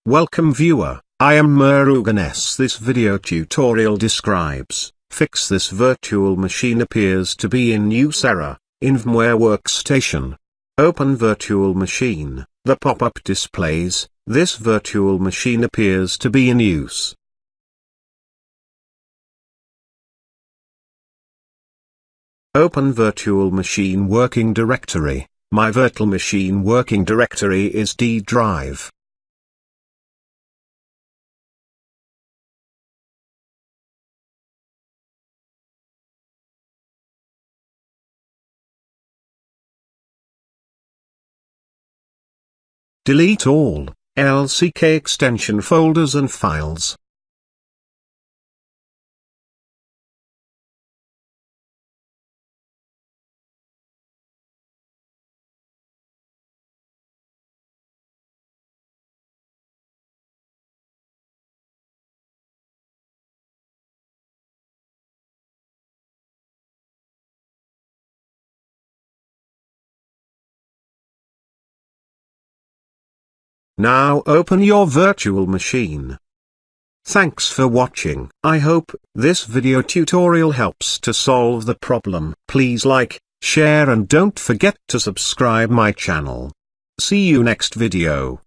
Welcome viewer, I am Murugan. This video tutorial describes, fix this virtual machine appears to be in use error, in VMware Workstation. Open virtual machine, the pop-up displays, this virtual machine appears to be in use. Open virtual machine working directory, my virtual machine working directory is D drive. Delete all LCK extension folders and files. Now open your virtual machine. Thanks for watching. I hope this video tutorial helps to solve the problem. Please like, share and don't forget to subscribe my channel. See you next video.